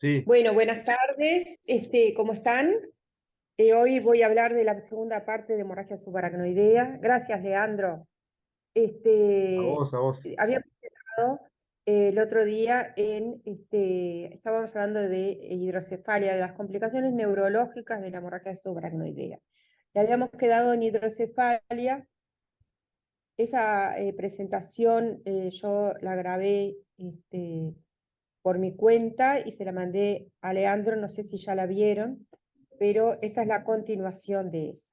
Sí, Bueno, buenas tardes. ¿Cómo están? Hoy voy a hablar de la segunda parte de hemorragia subaracnoidea. Gracias, Leandro. a vos, a vos. Habíamos quedado el otro día estábamos hablando de hidrocefalia, de las complicaciones neurológicas de la hemorragia subaracnoidea. Y habíamos quedado en hidrocefalia. Esa presentación yo la grabé por mi cuenta y se la mandé a Leandro, no sé si ya la vieron, pero esta es la continuación de esa.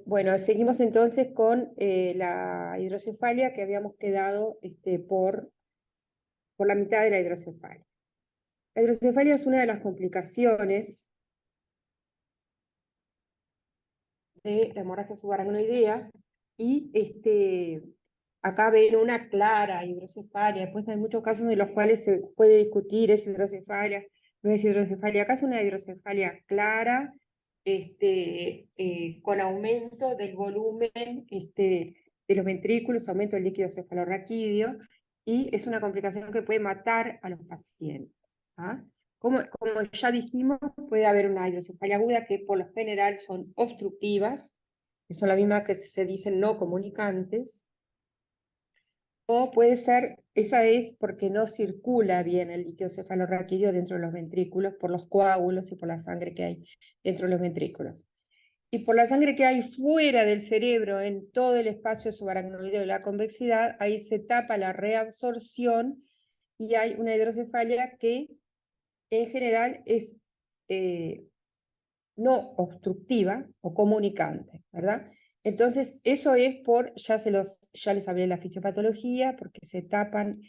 Bueno, seguimos entonces con la hidrocefalia que habíamos quedado por la mitad de la hidrocefalia. La hidrocefalia es una de las complicaciones de la hemorragia subaracnoidea y acá ven una clara hidrocefalia. Después hay muchos casos en los cuales se puede discutir es hidrocefalia, no es hidrocefalia. Acá es una hidrocefalia clara, con aumento del volumen de los ventrículos, aumento del líquido cefalorraquídeo, y es una complicación que puede matar a los pacientes. ¿Ah? Como ya dijimos, puede haber una hidrocefalia aguda que por lo general son obstructivas, que son las mismas que se dicen no comunicantes, o puede ser, esa es porque no circula bien el líquido cefalorraquídeo dentro de los ventrículos por los coágulos y por la sangre que hay dentro de los ventrículos. Y por la sangre que hay fuera del cerebro, en todo el espacio subaracnoideo de la convexidad, ahí se tapa la reabsorción y hay una hidrocefalia que en general es eh, no obstructiva o comunicante, ¿verdad? Entonces, eso es ya les hablé de la fisiopatología, porque se tapan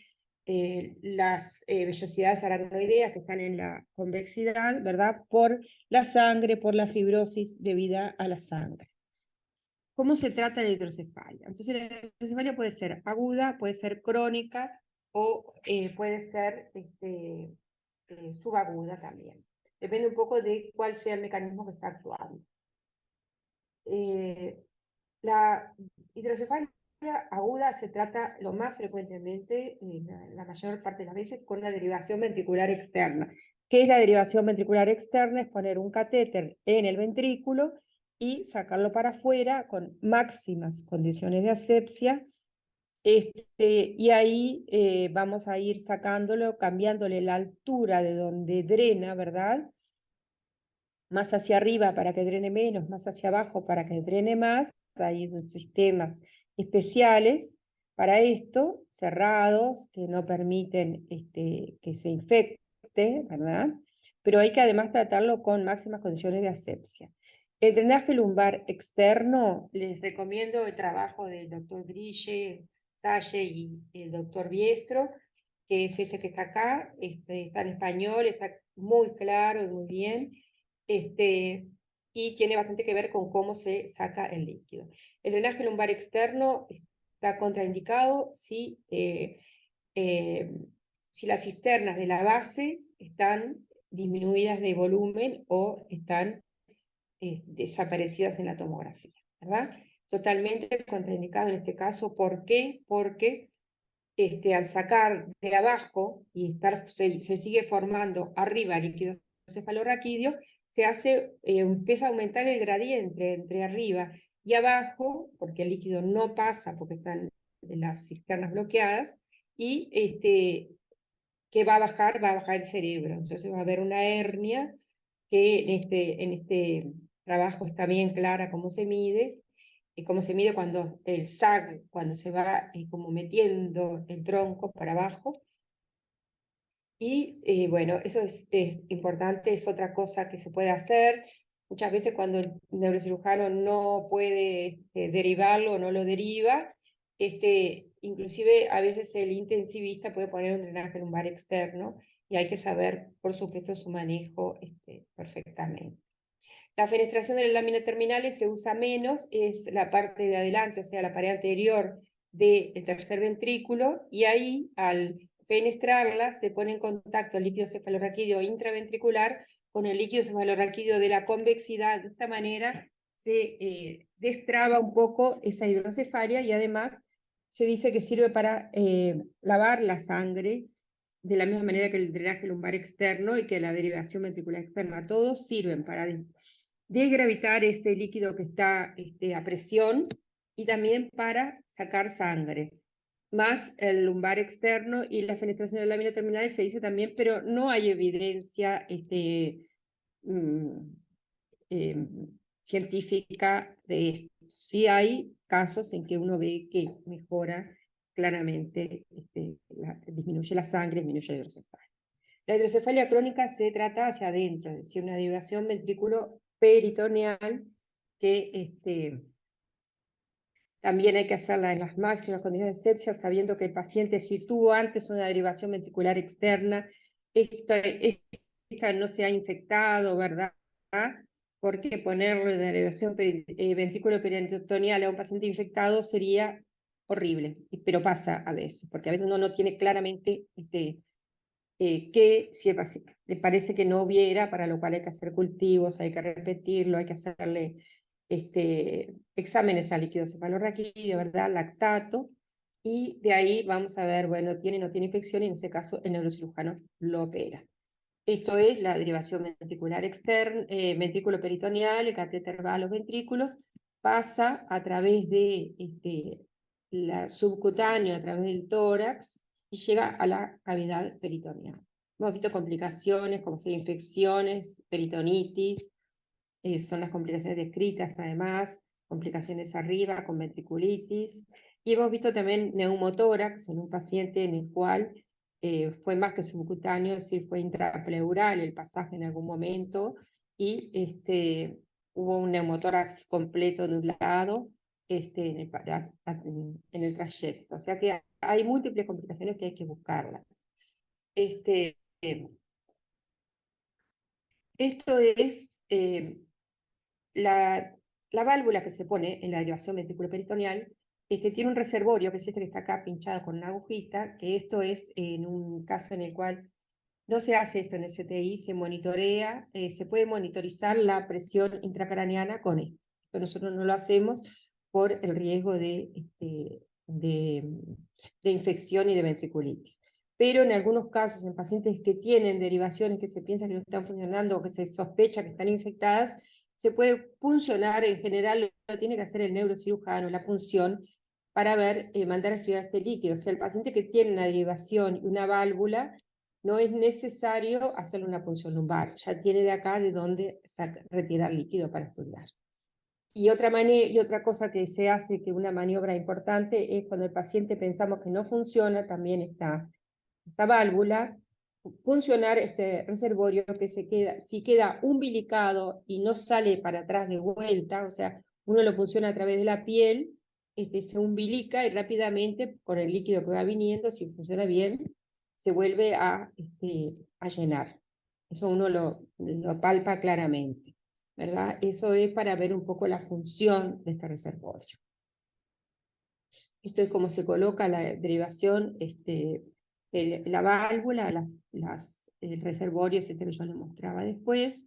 las vellosidades aracnoideas que están en la convexidad, ¿verdad? Por la sangre, por la fibrosis debida a la sangre. ¿Cómo se trata la hidrocefalia? Entonces, la hidrocefalia puede ser aguda, puede ser crónica o puede ser subaguda también. Depende un poco de cuál sea el mecanismo que está actuando. Eh, la hidrocefalia aguda se trata lo más frecuentemente, la mayor parte de las veces, con la derivación ventricular externa. ¿Qué es la derivación ventricular externa? Es poner un catéter en el ventrículo y sacarlo para afuera con máximas condiciones de asepsia. Y ahí vamos a ir sacándolo, cambiándole la altura de donde drena, ¿verdad? Más hacia arriba para que drene menos, más hacia abajo para que drene más. Hay sistemas especiales para esto, cerrados, que no permiten que se infecte, ¿verdad? Pero hay que además tratarlo con máximas condiciones de asepsia. El drenaje lumbar externo, les recomiendo el trabajo del doctor Grille, Salle y el doctor Biestro, que es este que está acá, está en español, está muy claro y muy bien, y tiene bastante que ver con cómo se saca el líquido. El drenaje lumbar externo está contraindicado eh, si las cisternas de la base están disminuidas de volumen o están desaparecidas en la tomografía, ¿verdad? Totalmente contraindicado en este caso. ¿Por qué? Porque al sacar de abajo y se sigue formando arriba líquido cefalorraquídeo, empieza a aumentar el gradiente entre arriba y abajo, porque el líquido no pasa porque están las cisternas bloqueadas, y que va a bajar el cerebro. Entonces va a haber una hernia que en este trabajo está bien clara cómo se mide, y cómo se mide cuando el SAG, cuando se va como metiendo el tronco para abajo. Y bueno, eso es importante, es otra cosa que se puede hacer. Muchas veces cuando el neurocirujano no puede derivarlo o no lo deriva, inclusive a veces el intensivista puede poner un drenaje lumbar externo y hay que saber, por supuesto, su manejo perfectamente. La fenestración de las láminas terminales se usa menos, es la parte de adelante, o sea, la pared anterior del tercer ventrículo, y ahí al fenestrarla se pone en contacto el líquido cefalorraquídeo intraventricular con el líquido cefalorraquídeo de la convexidad. De esta manera se destraba un poco esa hidrocefalia y además se dice que sirve para lavar la sangre de la misma manera que el drenaje lumbar externo y que la derivación ventricular externa. Todos sirven para desgravitar ese líquido que está a presión y también para sacar sangre. Más el lumbar externo y la fenestración de la lámina terminal se dice también, pero no hay evidencia mm, científica de esto. Sí hay casos en que uno ve que mejora claramente, disminuye la sangre, disminuye la hidrocefalia. La hidrocefalia crónica se trata hacia adentro, es decir, una derivación ventrículo-peritoneal que también hay que hacerla en las máximas condiciones de sepsia, sabiendo que el paciente, si tuvo antes una derivación ventricular externa, esta no se ha infectado, ¿verdad? Porque ponerle derivación ventrículo peritoneal a un paciente infectado sería horrible, pero pasa a veces, porque a veces uno no tiene claramente que si el paciente le parece que no hubiera, para lo cual hay que hacer cultivos, hay que repetirlo, hay que hacerle exámenes a líquido cefalorraquídeo, ¿verdad? Lactato, y de ahí vamos a ver, bueno, tiene o no tiene infección, y en ese caso el neurocirujano lo opera. Esto es la derivación ventricular externa, ventrículo peritoneal, el catéter va a los ventrículos, pasa a través de la subcutáneo, a través del tórax, y llega a la cavidad peritoneal. Hemos visto complicaciones como ser infecciones, peritonitis, son las complicaciones descritas además, complicaciones arriba con ventriculitis, y hemos visto también neumotórax en un paciente en el cual fue más que subcutáneo, es decir, fue intrapleural el pasaje en algún momento, y hubo un neumotórax completo de un lado en el trayecto. O sea que hay múltiples complicaciones que hay que buscarlas. Esto es la válvula que se pone en la derivación ventriculoperitoneal. Tiene un reservorio, que es este que está acá pinchado con una agujita, que esto es en un caso en el cual no se hace esto en el CTI, se monitorea, se puede monitorizar la presión intracraneana con esto. Esto nosotros no lo hacemos por el riesgo de infección y de ventriculitis. Pero en algunos casos, en pacientes que tienen derivaciones que se piensa que no están funcionando o que se sospecha que están infectadas, se puede puncionar, en general lo tiene que hacer el neurocirujano, la punción, para ver, mandar a estudiar este líquido. O sea, el paciente que tiene una derivación y una válvula, no es necesario hacerle una punción lumbar, ya tiene de acá de dónde retirar líquido para estudiar. Y otra cosa que se hace, que una maniobra importante, es cuando el paciente pensamos que no funciona, también esta válvula, funcionar este reservorio que si queda umbilicado y no sale para atrás de vuelta, o sea, uno lo funciona a través de la piel, se umbilica y rápidamente, con el líquido que va viniendo, si funciona bien, se vuelve a llenar. Eso uno lo palpa claramente, ¿verdad? Eso es para ver un poco la función de este reservorio. Esto es cómo se coloca la derivación, la válvula, el reservorio, etcétera, que yo lo mostraba después.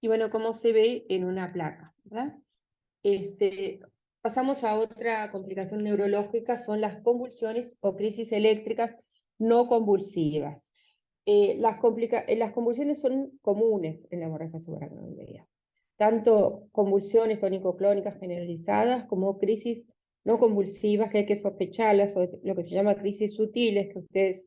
Y bueno, cómo se ve en una placa, ¿verdad? Pasamos a otra complicación neurológica, son las convulsiones o crisis eléctricas no convulsivas. Las convulsiones son comunes en la hemorragia subaracnoidea. Tanto convulsiones tónico-clónicas generalizadas como crisis no convulsivas que hay que sospecharlas, o lo que se llama crisis sutiles, que ustedes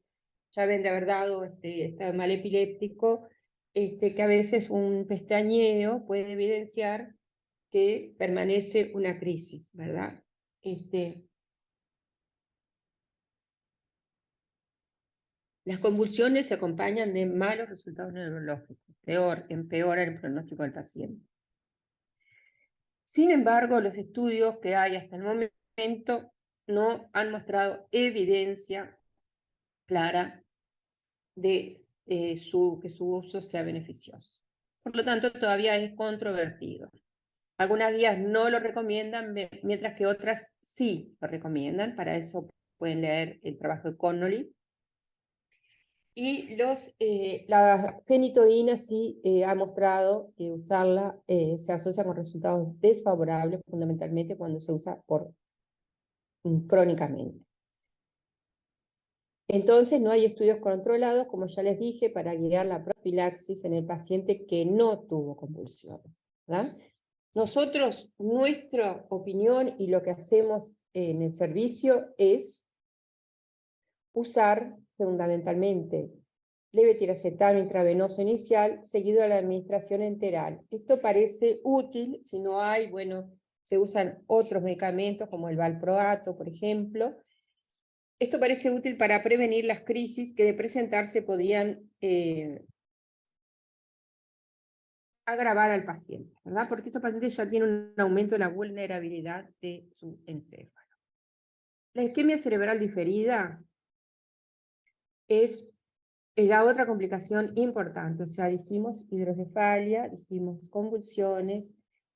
ya ven de haber dado estado mal epiléptico, que a veces un pestañeo puede evidenciar que permanece una crisis, ¿verdad? Las convulsiones se acompañan de malos resultados neurológicos, empeoran el pronóstico del paciente. Sin embargo, los estudios que hay hasta el momento no han mostrado evidencia clara de que su uso sea beneficioso. Por lo tanto, todavía es controvertido. Algunas guías no lo recomiendan, mientras que otras sí lo recomiendan. Para eso pueden leer el trabajo de Connolly. Y la fenitoína sí ha mostrado que usarla se asocia con resultados desfavorables, fundamentalmente cuando se usa crónicamente. Entonces no hay estudios controlados, como ya les dije, para guiar la profilaxis en el paciente que no tuvo convulsiones, ¿verdad? Nosotros, nuestra opinión y lo que hacemos en el servicio es usar fundamentalmente levetiracetam intravenoso inicial seguido de la administración enteral. Esto parece útil, si no hay, bueno, se usan otros medicamentos como el valproato, por ejemplo. Esto parece útil para prevenir las crisis que de presentarse podrían agravar al paciente, ¿verdad? Porque estos pacientes ya tienen un aumento de la vulnerabilidad de su encéfalo. La isquemia cerebral diferida es la otra complicación importante, o sea, dijimos hidrocefalia, dijimos convulsiones,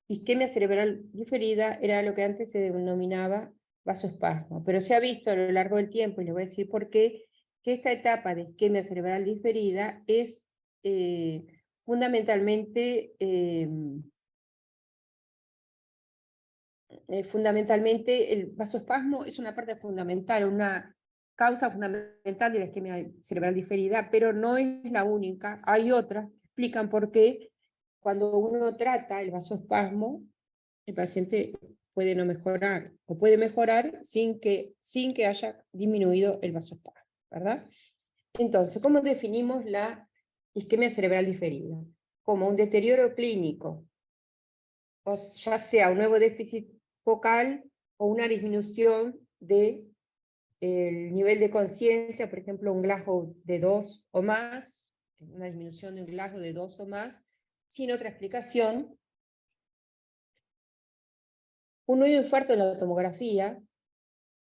isquemia cerebral diferida era lo que antes se denominaba vasoespasmo, pero se ha visto a lo largo del tiempo, y les voy a decir por qué, que esta etapa de isquemia cerebral diferida es fundamentalmente el vasoespasmo es una parte fundamental, una causa fundamental de la isquemia cerebral diferida, pero no es la única. Hay otras que explican por qué cuando uno trata el vasoespasmo, el paciente puede no mejorar, o puede mejorar sin que haya disminuido el vasoespasmo, ¿verdad? Entonces, ¿cómo definimos la isquemia cerebral diferida? Como un deterioro clínico, o ya sea un nuevo déficit focal o una disminución de el nivel de conciencia, por ejemplo, un Glasgow de 2 o más, una disminución de un Glasgow de 2 o más, sin otra explicación. Un nuevo infarto en la tomografía,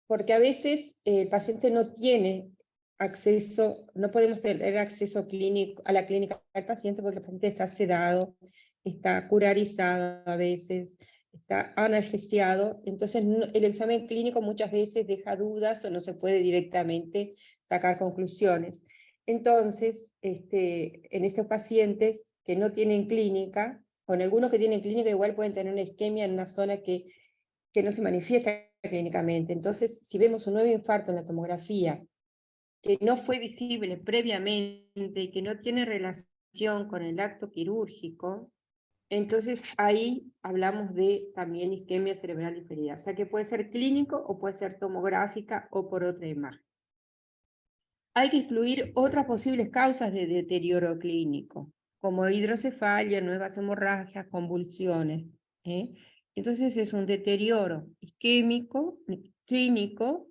porque a veces el paciente no tiene acceso, no podemos tener acceso clínico, a la clínica del paciente porque el paciente está sedado, está curarizado a veces, está analgesiado, entonces el examen clínico muchas veces deja dudas o no se puede directamente sacar conclusiones. Entonces, en estos pacientes que no tienen clínica, o en algunos que tienen clínica igual pueden tener una isquemia en una zona que no se manifiesta clínicamente. Entonces, si vemos un nuevo infarto en la tomografía que no fue visible previamente y que no tiene relación con el acto quirúrgico, entonces ahí hablamos de también isquemia cerebral diferida. O sea que puede ser clínico o puede ser tomográfica o por otra imagen. Hay que incluir otras posibles causas de deterioro clínico, como hidrocefalia, nuevas hemorragias, convulsiones. Entonces es un deterioro isquémico, clínico,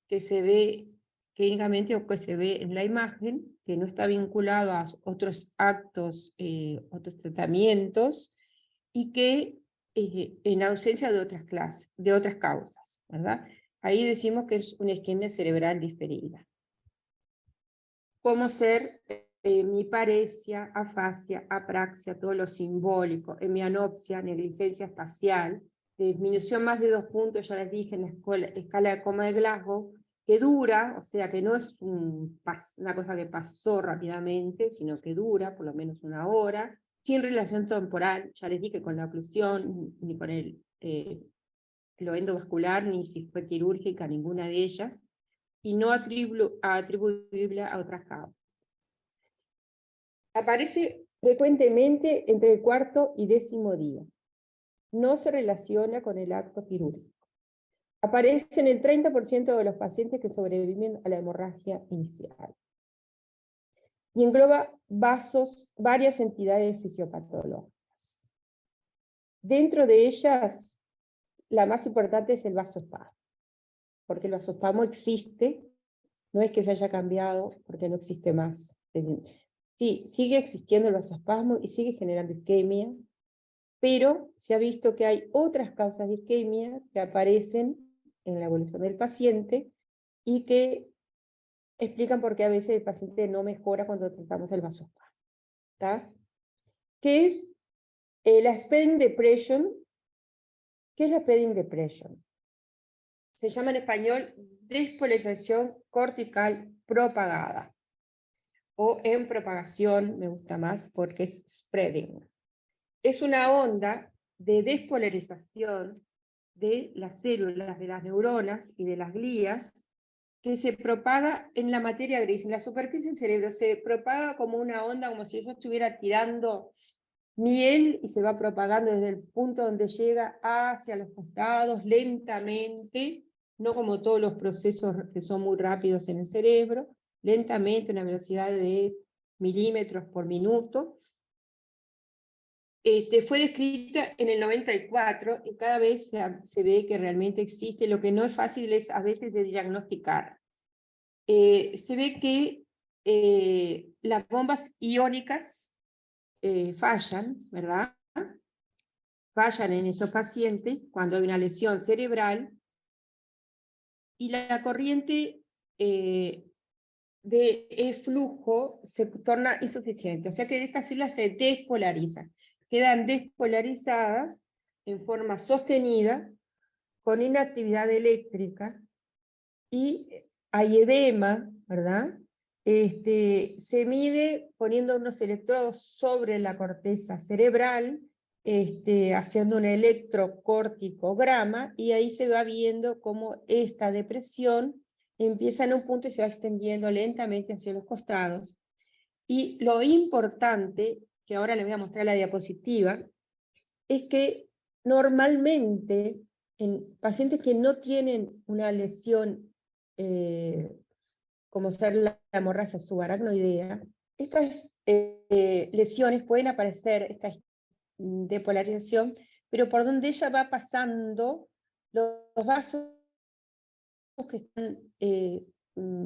que se ve clínicamente o que se ve en la imagen, que no está vinculado a otros actos, otros tratamientos, y que en ausencia de otras clases, de otras causas, ¿verdad? Ahí decimos que es una isquemia cerebral diferida. Cómo ser hemiparesia, afasia, apraxia, todo lo simbólico, hemianopsia, negligencia espacial, disminución más de 2 puntos, ya les dije, en la escala de coma de Glasgow, que dura, o sea que no es una cosa que pasó rápidamente, sino que dura por lo menos 1 hora, sin relación temporal, ya les dije, con la oclusión, ni con lo endovascular, ni si fue quirúrgica, ninguna de ellas, y no atribuible a otras causas. Aparece frecuentemente entre el 4º y 10º día. No se relaciona con el acto quirúrgico. Aparece en el 30% de los pacientes que sobreviven a la hemorragia inicial. Y engloba varias entidades fisiopatológicas. Dentro de ellas, la más importante es el vasoespasmo, porque el vasoespasmo existe, no es que se haya cambiado porque no existe más. Sí, sigue existiendo el vasoespasmo y sigue generando isquemia, pero se ha visto que hay otras causas de isquemia que aparecen en la evolución del paciente y que explican por qué a veces el paciente no mejora cuando tratamos el vasoespasmo. ¿Qué es la spreading depression? ¿Qué es la spreading depression? Se llama en español despolarización cortical propagada, o en propagación, me gusta más porque es spreading. Es una onda de despolarización de las células, de las neuronas y de las glías que se propaga en la materia gris, en la superficie del cerebro, se propaga como una onda, como si yo estuviera tirando miel y se va propagando desde el punto donde llega hacia los costados, lentamente, no como todos los procesos que son muy rápidos en el cerebro, lentamente, a una velocidad de milímetros por minuto. Fue descrita en el 94 y cada vez se ve que realmente existe. Lo que no es fácil es a veces de diagnosticar. Se ve que las bombas iónicas fallan, ¿verdad? Fallan en estos pacientes cuando hay una lesión cerebral y la corriente de flujo se torna insuficiente. O sea que estas células se despolarizan, quedan despolarizadas en forma sostenida, con inactividad eléctrica, y hay edema, ¿verdad? Se mide poniendo unos electrodos sobre la corteza cerebral, haciendo un electrocorticograma, y ahí se va viendo cómo esta depresión empieza en un punto y se va extendiendo lentamente hacia los costados. Y lo importante, que ahora les voy a mostrar la diapositiva, es que normalmente en pacientes que no tienen una lesión como ser la hemorragia subaracnoidea, estas lesiones pueden aparecer, esta depolarización, pero por donde ella va pasando, los vasos que están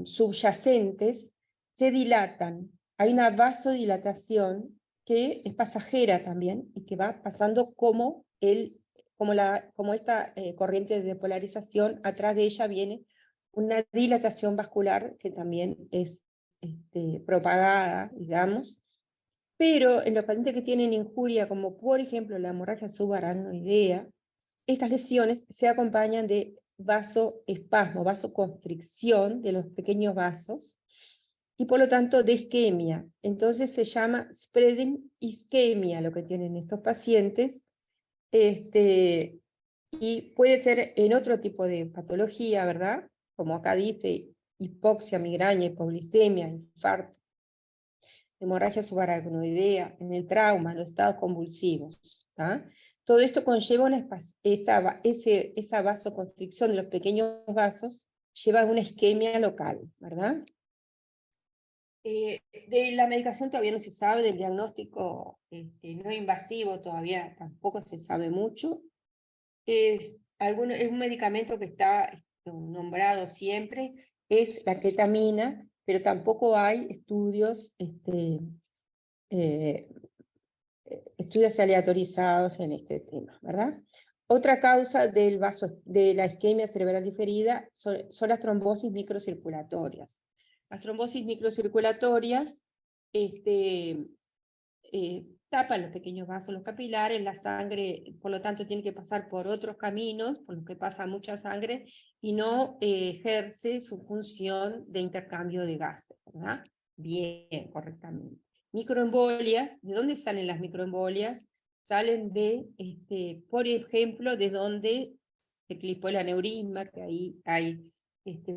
subyacentes se dilatan. Hay una vasodilatación que es pasajera también y que va pasando como esta corriente de depolarización, atrás de ella viene una dilatación vascular que también es propagada, digamos, pero en los pacientes que tienen injuria, como por ejemplo la hemorragia subaracnoidea, estas lesiones se acompañan de vasoespasmo, vasoconstricción de los pequeños vasos, y por lo tanto de isquemia. Entonces se llama spreading isquemia lo que tienen estos pacientes, y puede ser en otro tipo de patología, ¿verdad? Como acá dice, hipoxia, migraña, hipoglicemia, infarto, hemorragia subaracnoidea, en el trauma, en los estados convulsivos. ¿tá? Todo esto conlleva esa vasoconstricción de los pequeños vasos, lleva a una isquemia local, ¿verdad? De la medicación todavía no se sabe, del diagnóstico no invasivo todavía tampoco se sabe mucho. Es un medicamento que está nombrado siempre, es la ketamina, pero tampoco hay estudios estudios aleatorizados en este tema, ¿verdad? Otra causa de la isquemia cerebral diferida son las trombosis microcirculatorias. Las trombosis microcirculatorias tapan los pequeños vasos, los capilares, la sangre, por lo tanto, tiene que pasar por otros caminos, por los que pasa mucha sangre, y no ejerce su función de intercambio de gases, ¿verdad? Bien, correctamente. Microembolias, ¿de dónde salen las microembolias? Salen por ejemplo, de donde se clipó el aneurisma, que ahí hay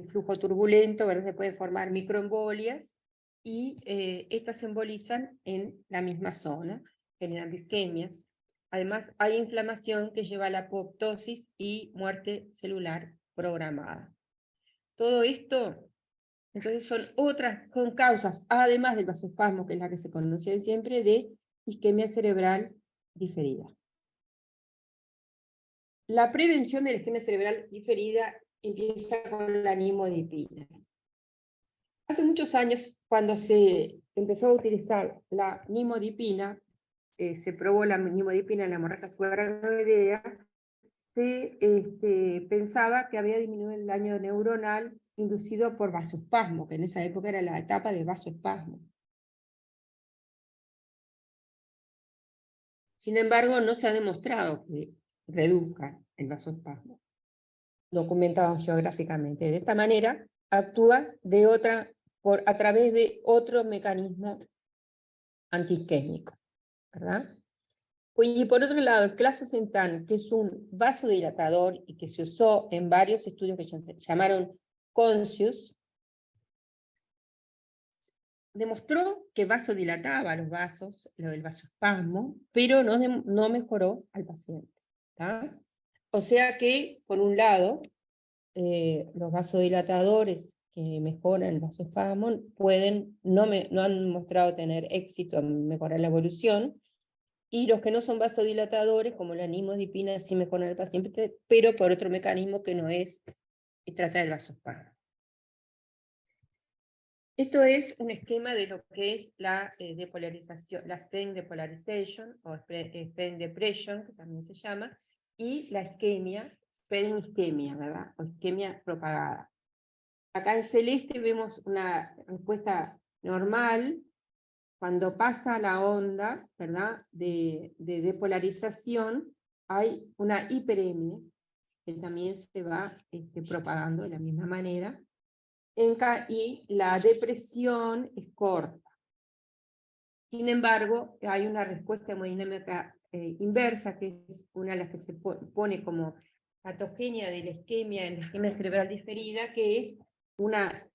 flujo turbulento, ¿verdad? Se pueden formar microembolias, y estas se embolizan en la misma zona, generando isquemias. Además, hay inflamación que lleva a la apoptosis y muerte celular programada. Todo esto, entonces, son causas, además del vasoespasmo, que es la que se conoce de siempre, de isquemia cerebral diferida. La prevención de la isquemia cerebral diferida empieza con la nimodipina. Hace muchos años, cuando se empezó a utilizar la nimodipina, se probó la nimodipina en la hemorragia subaracnoidea, se pensaba que había disminuido el daño neuronal inducido por vasoespasmo, que en esa época era la etapa de vasoespasmo. Sin embargo, no se ha demostrado que reduzca el vasoespasmo, documentado geográficamente. De esta manera, actúa a través de otro mecanismo antiisquémico, ¿verdad? Y por otro lado, el clazosentan, que es un vasodilatador y que se usó en varios estudios que se llamaron Concius demostró que vasodilataba los vasos, lo del vasoespasmo, pero no mejoró al paciente. ¿Tá? O sea que, por un lado, los vasodilatadores que mejoran el vasoespasmo no han mostrado tener éxito en mejorar la evolución, y los que no son vasodilatadores, como la nimodipina, sí mejoran al paciente, pero por otro mecanismo que no es tratar el vasoespasmo. Esto es un esquema de lo que es la depolarización, la strain depolarization, o strain depression, que también se llama, y la isquemia, strain isquemia, ¿verdad? O isquemia propagada. Acá en celeste vemos una respuesta normal, cuando pasa la onda, ¿verdad?, de depolarización, hay una hiperemia, que también se va propagando de la misma manera, y la depresión es corta. Sin embargo, hay una respuesta hemodinámica inversa, que es una de las que se pone como patogenia de la isquemia en la isquemia cerebral diferida, que es una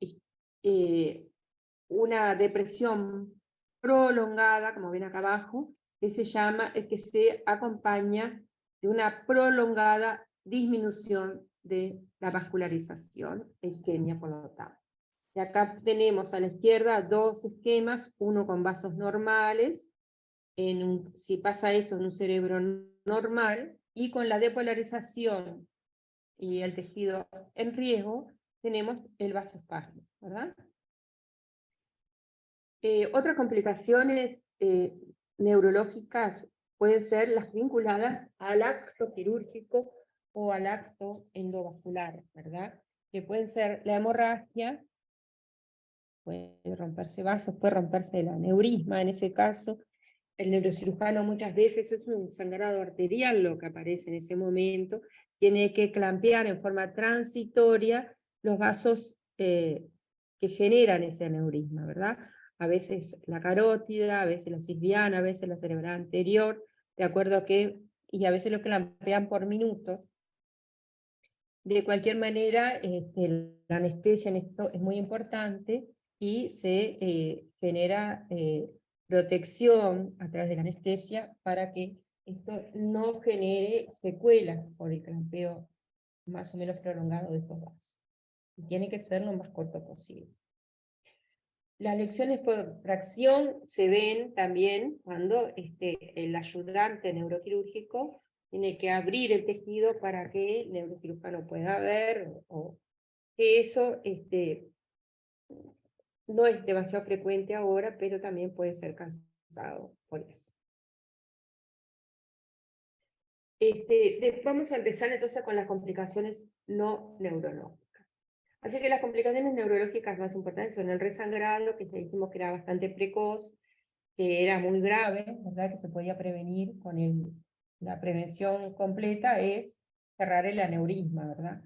depresión prolongada, como ven acá abajo, que se acompaña de una prolongada disminución de la vascularización e isquemia, por lo tanto. Y acá tenemos a la izquierda dos esquemas, uno con vasos normales, si pasa esto en un cerebro normal, y con la depolarización y el tejido en riesgo, tenemos el vasoespasmo, ¿verdad? Otras complicaciones neurológicas pueden ser las vinculadas al acto quirúrgico o al acto endovascular, ¿verdad? Que pueden ser la hemorragia, puede romperse vasos, puede romperse el aneurisma en ese caso. El neurocirujano muchas veces es un sangrado arterial lo que aparece en ese momento, tiene que clampear en forma transitoria los vasos que generan ese aneurisma, ¿verdad? A veces la carótida, a veces la silviana, a veces la cerebral anterior, de acuerdo a que, y a veces lo clampean por minutos. De cualquier manera, la anestesia en esto es muy importante y se genera protección a través de la anestesia para que esto no genere secuelas por el clampeo más o menos prolongado de estos vasos. Y tiene que ser lo más corto posible. Las lecciones por fracción se ven también cuando el ayudante neuroquirúrgico tiene que abrir el tejido para que el neurocirujano pueda ver, o que eso no es demasiado frecuente ahora, pero también puede ser causado por eso. Vamos a empezar entonces con las complicaciones no neurológicas. Así que las complicaciones neurológicas más importantes son el resangrado, que ya dijimos que era bastante precoz, que era muy grave, ¿verdad? Que se podía prevenir con la prevención completa, es cerrar el aneurisma, ¿verdad?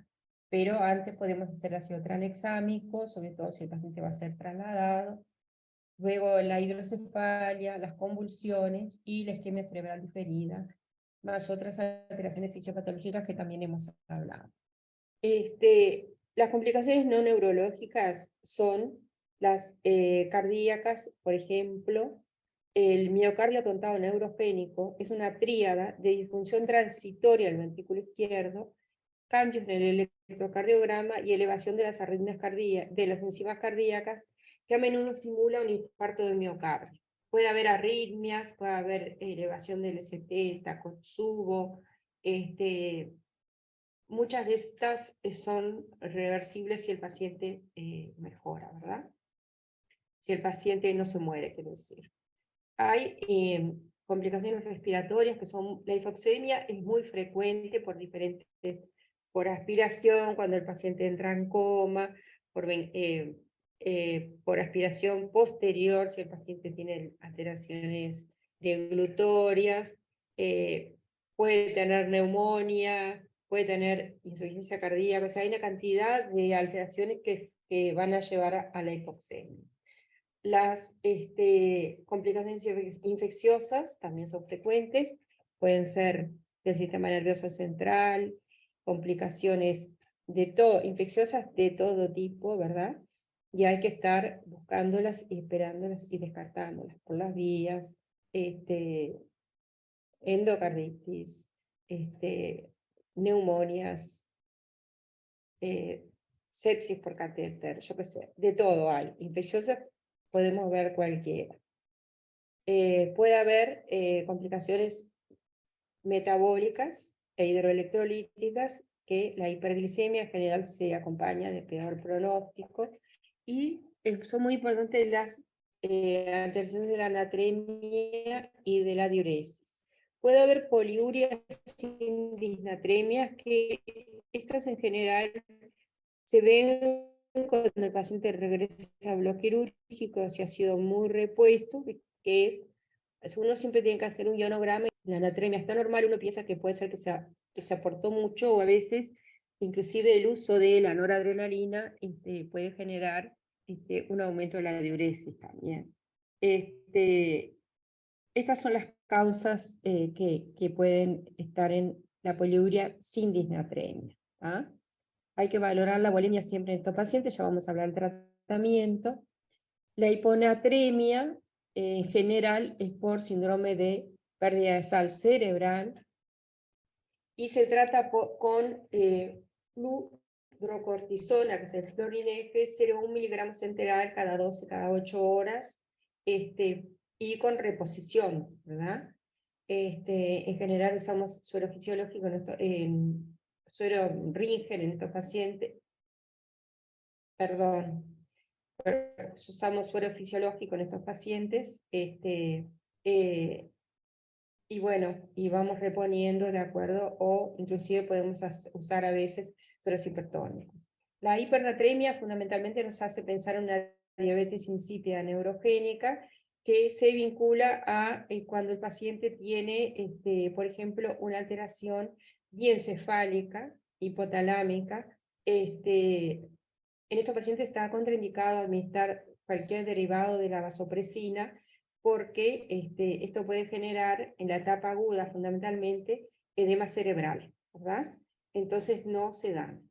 Pero antes podemos hacer ácido tranexámico, sobre todo si el paciente va a ser trasladado. Luego la hidrocefalia, las convulsiones y la isquemia cerebral diferida, más otras alteraciones fisiopatológicas que también hemos hablado. Las complicaciones no neurológicas son las cardíacas, por ejemplo. El miocardio atontado neurogénico es una tríada de disfunción transitoria del ventrículo izquierdo, cambios en el electrocardiograma y elevación de las arritmias de las enzimas cardíacas, que a menudo simula un infarto de miocardio. Puede haber arritmias, puede haber elevación del ST, Takotsubo, muchas de estas son reversibles si el paciente mejora, ¿verdad? Si el paciente no se muere, quiero decir. Hay complicaciones respiratorias que son, la hipoxemia es muy frecuente por aspiración, cuando el paciente entra en coma, por aspiración posterior, si el paciente tiene alteraciones deglutorias, puede tener neumonía, puede tener insuficiencia cardíaca, o sea, hay una cantidad de alteraciones que van a llevar a la hipoxemia. Las complicaciones infecciosas también son frecuentes, pueden ser del sistema nervioso central, complicaciones infecciosas de todo tipo, ¿verdad? Y hay que estar buscándolas y esperándolas y descartándolas por las vías, endocarditis, neumonias, sepsis por catéter, yo qué sé, de todo hay. Infecciosas podemos ver cualquiera. Puede haber complicaciones metabólicas e hidroelectrolíticas, que la hiperglicemia en general se acompaña de peor pronóstico, y son muy importantes las alteraciones de la natremia y de la diuresis. Puede haber poliurias sin disnatremias, que estas en general se ven cuando el paciente regresa a bloque quirúrgico, si ha sido muy repuesto, que es, uno siempre tiene que hacer un ionograma. La natremia está normal, uno piensa que puede ser que se aportó mucho, o a veces inclusive el uso de la noradrenalina puede generar un aumento de la diuresis también. Estas son las causas que pueden estar en la poliuria sin disnatremia. ¿Ah? Hay que valorar la bulimia siempre en estos pacientes, ya vamos a hablar del tratamiento. La hiponatremia en general es por síndrome de pérdida de sal cerebral, y se trata con fludrocortisona, que es el Florinef, 0,1 miligramos enteral cada 12, cada 8 horas, y con reposición, ¿verdad? En general usamos suero fisiológico, suero Ringer en estos pacientes, perdón, usamos suero fisiológico en estos pacientes, y bueno, y vamos reponiendo, ¿de acuerdo? O inclusive podemos usar a veces sueros hipertónicos. La hipernatremia fundamentalmente nos hace pensar en una diabetes insípida neurogénica, que se vincula a cuando el paciente tiene, por ejemplo, una alteración diencefálica, hipotalámica. En estos pacientes está contraindicado administrar cualquier derivado de la vasopresina, porque esto puede generar en la etapa aguda fundamentalmente edema cerebral, ¿verdad? Entonces no se dan.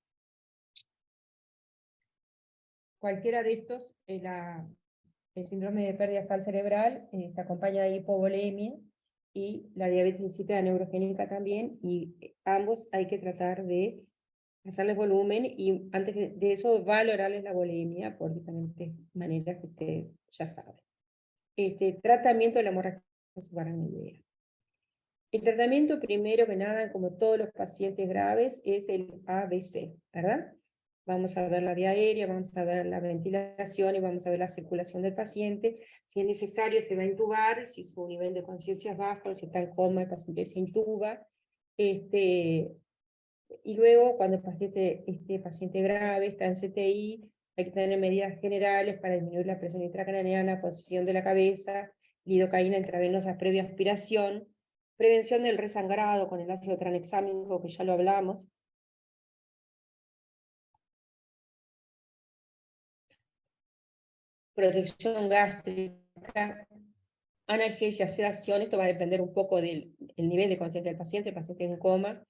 Cualquiera de estos, el síndrome de pérdida sal cerebral se acompaña de hipovolemia, y la diabetes insípida neurogénica también, y ambos hay que tratar de hacerles volumen, y antes de eso valorarles la bulimia por diferentes maneras que ustedes ya saben. Tratamiento de la hemorragia subaracnoidea. El tratamiento, primero que nada, como todos los pacientes graves, es el ABC, ¿verdad? Vamos a ver la vía aérea, vamos a ver la ventilación y vamos a ver la circulación del paciente. Si es necesario, se va a intubar. Si su nivel de conciencia es bajo, si está en coma, el paciente se intuba. Y luego, cuando este paciente grave está en CTI, hay que tener medidas generales para disminuir la presión intracraneana, posición de la cabeza, lidocaína intravenosa previa aspiración, prevención del resangrado con el ácido tranexámico, que ya lo hablamos, protección gástrica, analgesia, sedación. Esto va a depender un poco del nivel de conciencia del paciente. El paciente en coma,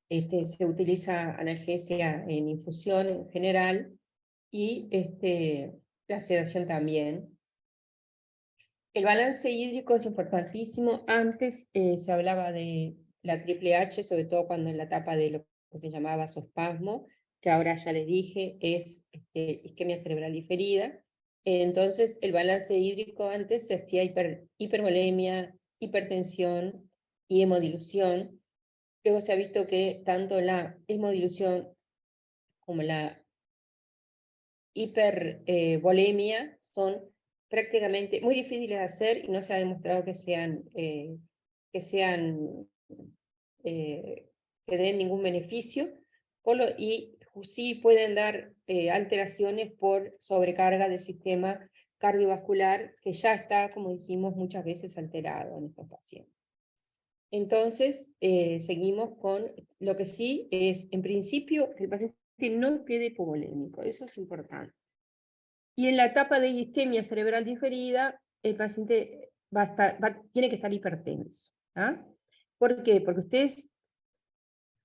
se utiliza analgesia en infusión en general, y la sedación también. El balance hídrico es importantísimo. Antes se hablaba de la triple H, sobre todo cuando en la etapa de lo que se llamaba vasospasmo, que ahora ya les dije es isquemia cerebral diferida. Entonces el balance hídrico antes se hacía hipervolemia, hipertensión y hemodilución. Luego se ha visto que tanto la hemodilución como la hipervolemia son prácticamente muy difíciles de hacer, y no se ha demostrado que que den ningún beneficio, y sí pueden dar alteraciones por sobrecarga del sistema cardiovascular, que ya está, como dijimos, muchas veces alterado en estos pacientes. Entonces, seguimos con lo que sí es, en principio, que el paciente no quede hipovolémico. Eso es importante. Y en la etapa de isquemia cerebral diferida, el paciente tiene que estar hipertenso. ¿Ah? ¿Por qué? Porque ustedes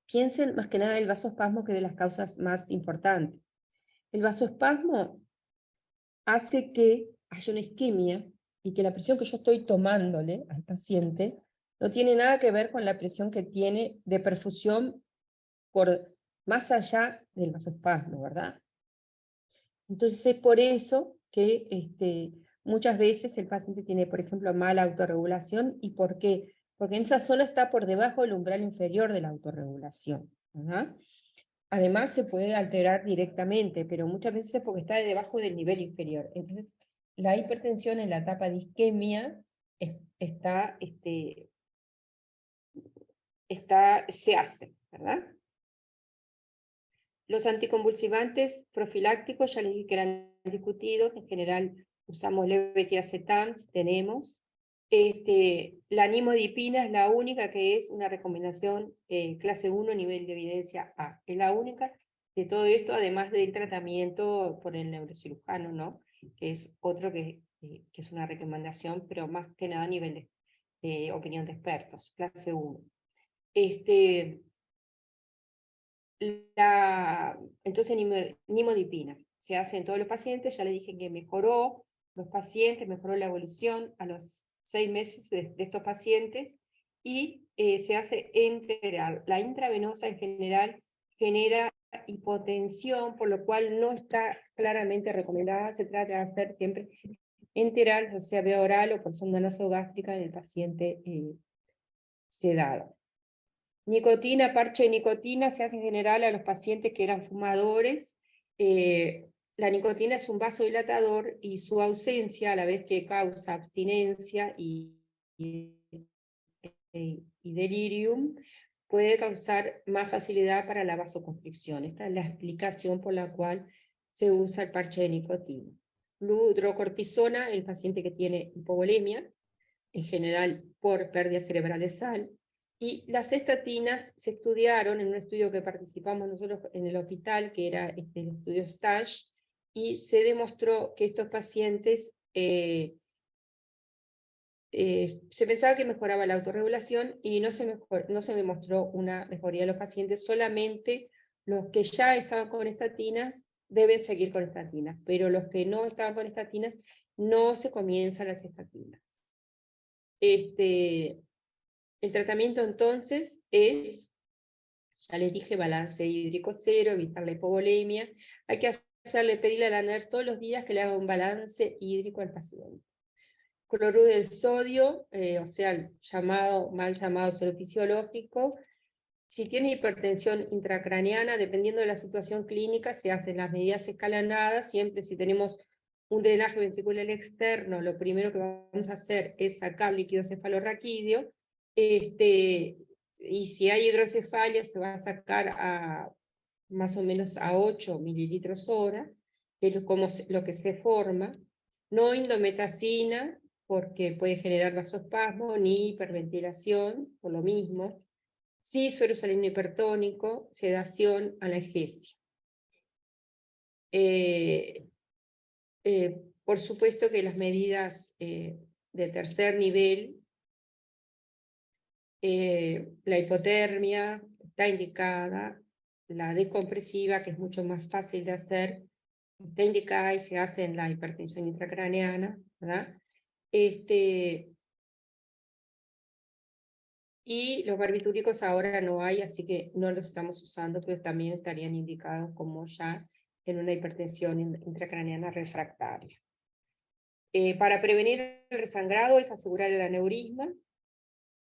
piensen más que nada el vasoespasmo, que de las causas más importantes. El vasoespasmo hace que haya una isquemia y que la presión que yo estoy tomándole al paciente no tiene nada que ver con la presión que tiene de perfusión por más allá del vasoespasmo, ¿verdad? Entonces es por eso que muchas veces el paciente tiene, por ejemplo, mala autorregulación. ¿Y por qué? Porque en esa zona está por debajo del umbral inferior de la autorregulación, ¿verdad? Además se puede alterar directamente, pero muchas veces es porque está debajo del nivel inferior. Entonces, la hipertensión en la etapa de isquemia se hace, ¿verdad? Los anticonvulsivantes profilácticos, ya les dije que eran discutidos, en general usamos levetiracetam, si tenemos. La nimodipina es la única que es una recomendación clase 1, nivel de evidencia A. Es la única de todo esto, además del tratamiento por el neurocirujano, ¿no? Que es otro que es una recomendación, pero más que nada a nivel de opinión de expertos, clase 1. Entonces, nimodipina se hace en todos los pacientes. Ya le dije que mejoró los pacientes, mejoró la evolución a los 6 meses de estos pacientes, y se hace enteral. La intravenosa en general genera hipotensión, por lo cual no está claramente recomendada. Se trata de hacer siempre enteral, ya sea vía oral o por sonda nasogástrica en el paciente sedado. Nicotina, parche de nicotina se hace en general a los pacientes que eran fumadores. La nicotina es un vasodilatador y su ausencia, a la vez que causa abstinencia y delirium, puede causar más facilidad para la vasoconstricción. Esta es la explicación por la cual se usa el parche de nicotina. Hidrocortisona, el paciente que tiene hipovolemia, en general por pérdida cerebral de sal. Y las estatinas se estudiaron en un estudio que participamos nosotros en el hospital, que era el estudio STASH, y se demostró que estos pacientes se pensaba que mejoraba la autorregulación, y no se demostró una mejoría de los pacientes. Solamente los que ya estaban con estatinas deben seguir con estatinas, pero los que no estaban con estatinas no se comienzan las estatinas. El tratamiento entonces es, ya les dije, balance hídrico cero, evitar la hipovolemia. Hay que pedirle a la NERS todos los días que le haga un balance hídrico al paciente. Cloruro de sodio, o sea, el mal llamado suero fisiológico. Si tiene hipertensión intracraneana, dependiendo de la situación clínica, se hacen las medidas escalonadas. Siempre, si tenemos un drenaje ventricular externo, lo primero que vamos a hacer es sacar líquido cefalorraquídeo, y si hay hidrocefalia se va a sacar a más o menos a 8 mililitros hora, que es como lo que se forma. No indometacina, porque puede generar vasospasmo, ni hiperventilación, por lo mismo. Sí, suero salino hipertónico, sedación, analgesia. Por supuesto que las medidas de tercer nivel, la hipotermia está indicada, la descompresiva, que es mucho más fácil de hacer, está indicada y se hace en la hipertensión intracraneana, ¿verdad? Y los barbitúricos ahora no hay, así que no los estamos usando, pero también estarían indicados como ya en una hipertensión intracraneana refractaria. Para prevenir el resangrado es asegurar el aneurisma,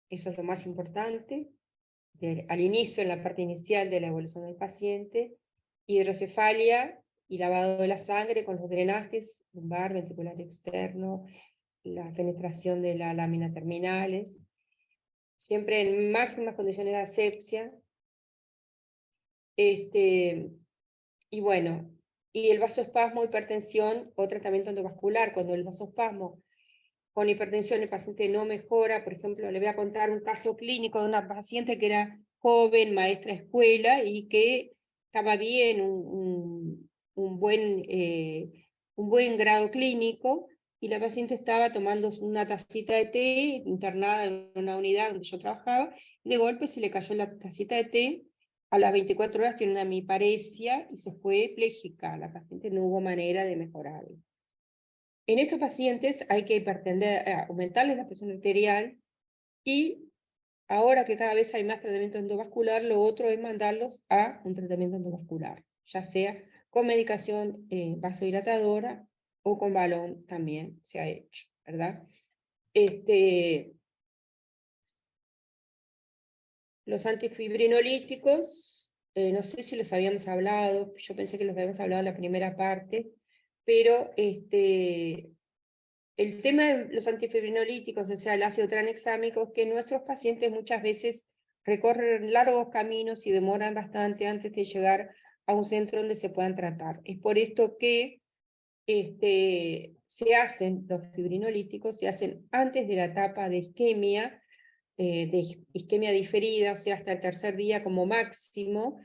eso es lo más importante, al inicio, en la parte inicial de la evolución del paciente. Hidrocefalia y lavado de la sangre con los drenajes lumbar, ventricular externo, la penetración de la lámina terminales, siempre en máximas condiciones de asepsia. Y bueno, y el vasoespasmo, hipertensión o tratamiento endovascular. Cuando el vasoespasmo con hipertensión el paciente no mejora, por ejemplo, le voy a contar un caso clínico de una paciente que era joven, maestra de escuela, y que estaba bien, un buen grado clínico, y la paciente estaba tomando una tacita de té, internada en una unidad donde yo trabajaba, y de golpe se le cayó la tacita de té, a las 24 horas tiene una hemiparesia y se fue epléjica. La paciente no hubo manera de mejorarla. En estos pacientes hay que aumentarles la presión arterial y ahora que cada vez hay más tratamiento endovascular, lo otro es mandarlos a un tratamiento endovascular, ya sea con medicación vasodilatadora o con balón también se ha hecho, ¿verdad? Los antifibrinolíticos, no sé si los habíamos hablado, yo pensé que los habíamos hablado en la primera parte, pero el tema de los antifibrinolíticos, o sea, el ácido tranexámico, es que nuestros pacientes muchas veces recorren largos caminos y demoran bastante antes de llegar a un centro donde se puedan tratar. Es por esto que se hacen los fibrinolíticos, se hacen antes de la etapa de isquemia diferida, o sea, hasta el tercer día como máximo,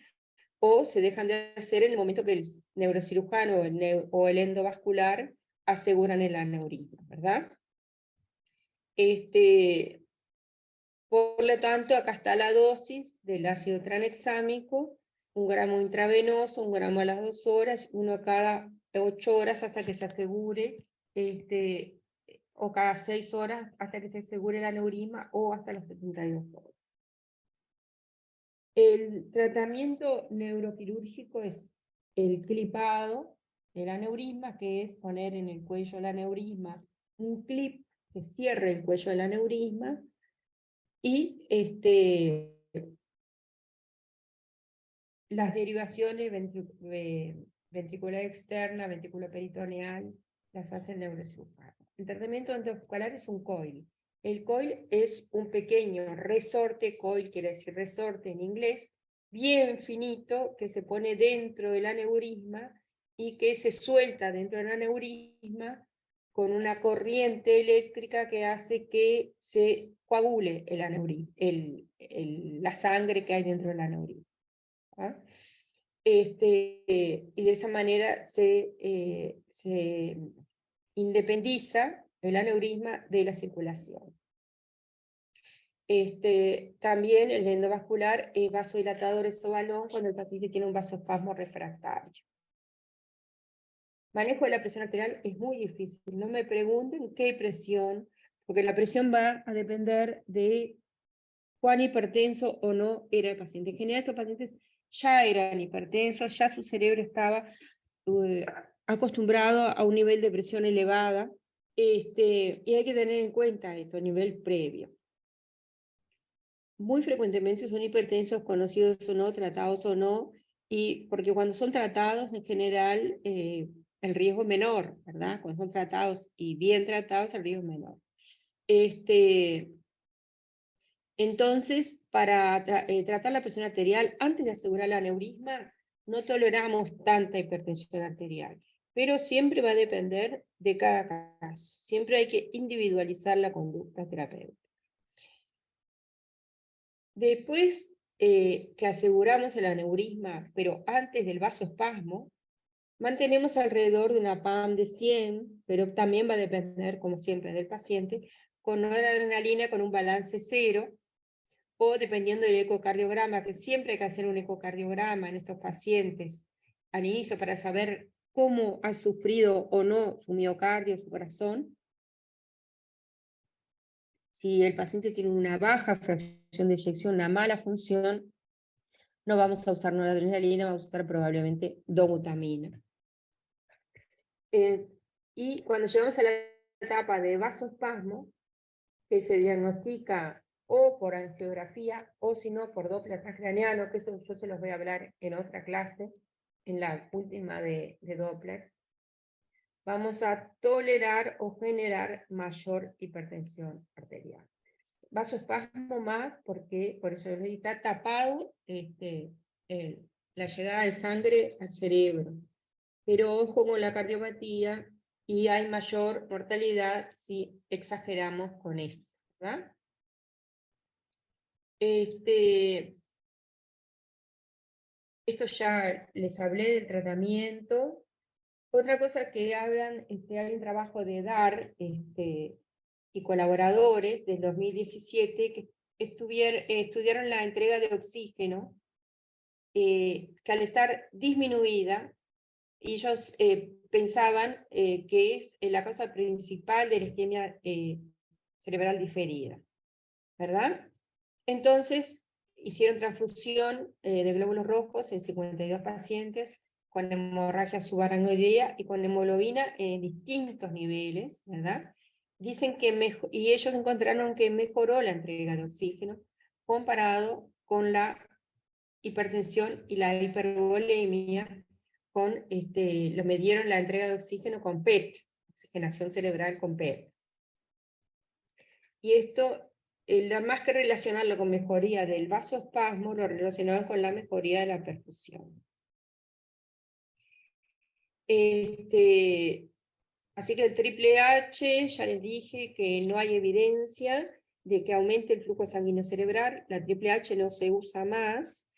o se dejan de hacer en el momento que el neurocirujano o el endovascular aseguran el aneurisma, ¿verdad? Por lo tanto, acá está la dosis del ácido tranexámico, 1 gramo intravenoso, 1 gramo a las 2 horas, 1 cada 8 horas hasta que se asegure, o cada 6 horas hasta que se asegure el aneurisma, o hasta las 72 horas. El tratamiento neuroquirúrgico es el clipado del aneurisma, que es poner en el cuello del aneurisma un clip que cierre el cuello del aneurisma, y las derivaciones ventricular externa, ventrículo peritoneal, las hace el neurocirujano. El tratamiento endovascular es un coil. El coil es un pequeño resorte, coil quiere decir resorte en inglés, bien finito, que se pone dentro del aneurisma y que se suelta dentro del aneurisma con una corriente eléctrica que hace que se coagule el aneurisma, la sangre que hay dentro del aneurisma. ¿Ah? Y de esa manera se independiza el aneurisma de la circulación. También el endovascular es vasodilatador balón cuando el paciente tiene un vasoespasmo refractario. Manejo de la presión arterial es muy difícil. No me pregunten qué presión, porque la presión va a depender de cuán hipertenso o no era el paciente. En general, estos pacientes ya eran hipertensos, ya su cerebro estaba acostumbrado a un nivel de presión elevada, y hay que tener en cuenta esto, nivel previo. Muy frecuentemente son hipertensos, conocidos o no, tratados o no, y porque cuando son tratados, en general, el riesgo es menor, ¿verdad? Cuando son tratados y bien tratados, el riesgo es menor. Entonces, para tratar la presión arterial, antes de asegurar el aneurisma, no toleramos tanta hipertensión arterial, pero siempre va a depender de cada caso. Siempre hay que individualizar la conducta terapéutica. Después que aseguramos el aneurisma, pero antes del vasoespasmo, mantenemos alrededor de una PAM de 100, pero también va a depender, como siempre, del paciente, con adrenalina con un balance 0, o dependiendo del ecocardiograma, que siempre hay que hacer un ecocardiograma en estos pacientes al inicio para saber cómo ha sufrido o no su miocardio, su corazón. Si el paciente tiene una baja fracción de eyección, una mala función, no vamos a usar noradrenalina, vamos a usar probablemente dobutamina. Y cuando llegamos a la etapa de vasoespasmo, que se diagnostica o por angiografía, o si no, por Doppler transcraniano, que eso yo se los voy a hablar en otra clase, en la última de Doppler, vamos a tolerar o generar mayor hipertensión arterial. Vasoespasmo más, porque por eso está tapado la llegada de sangre al cerebro. Pero ojo con la cardiopatía, y hay mayor mortalidad si exageramos con esto, ¿verdad? Esto ya les hablé del tratamiento. Otra cosa que hablan, hay un trabajo de DAR y colaboradores del 2017 que estudiaron la entrega de oxígeno que al estar disminuida, ellos pensaban que es la causa principal de la isquemia cerebral diferida, ¿verdad? Entonces, hicieron transfusión de glóbulos rojos en 52 pacientes con hemorragia subaracnoidea y con hemoglobina en distintos niveles, ¿verdad? Dicen que y ellos encontraron que mejoró la entrega de oxígeno comparado con la hipertensión y la hipervolemia, lo midieron la entrega de oxígeno con PET, oxigenación cerebral con PET. Y esto, más que relacionarlo con mejoría del vasoespasmo, lo relacionaron con la mejoría de la perfusión. Así que el triple H, ya les dije que no hay evidencia de que aumente el flujo sanguíneo cerebral, la triple H no se usa más,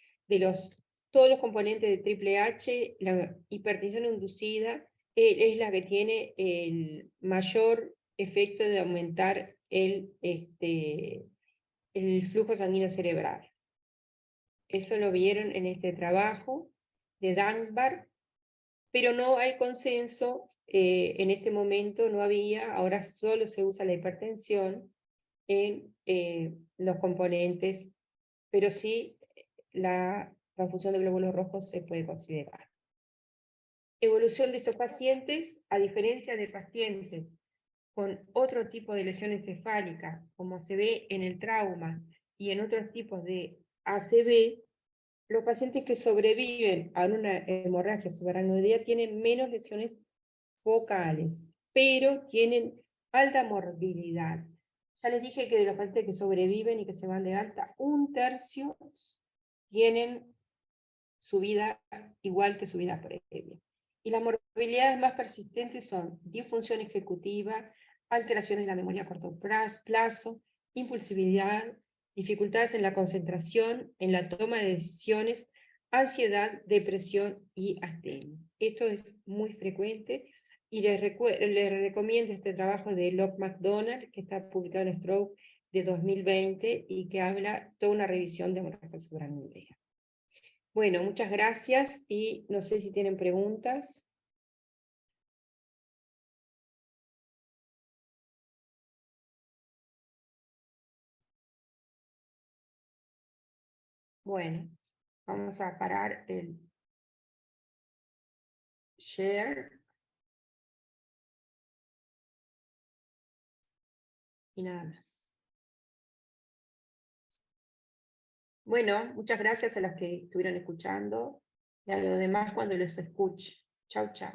todos los componentes de triple H, la hipertensión inducida es la que tiene el mayor efecto de aumentar el flujo sanguíneo cerebral. Eso lo vieron en este trabajo de Dunbar, pero no hay consenso en este momento, no había, ahora solo se usa la hipertensión en los componentes, pero sí la transfusión de glóbulos rojos se puede considerar. Evolución de estos pacientes, a diferencia de pacientes con otro tipo de lesión encefálica, como se ve en el trauma y en otros tipos de ACV, los pacientes que sobreviven a una hemorragia subaracnoidea tienen menos lesiones focales, pero tienen alta morbilidad. Ya les dije que de los pacientes que sobreviven y que se van de alta, 1/3 tienen su vida igual que su vida previa. Y las morbilidades más persistentes son disfunción ejecutiva, alteraciones en la memoria a corto plazo, impulsividad, dificultades en la concentración, en la toma de decisiones, ansiedad, depresión y astenia. Esto es muy frecuente y les recomiendo este trabajo de Locke McDonald, que está publicado en Stroke de 2020 y que habla toda una revisión de hemorragia subaracnoidea. Bueno, muchas gracias y no sé si tienen preguntas. Bueno, vamos a parar el share. Y nada más. Bueno, muchas gracias a los que estuvieron escuchando y a los demás cuando los escuche. Chau, chau.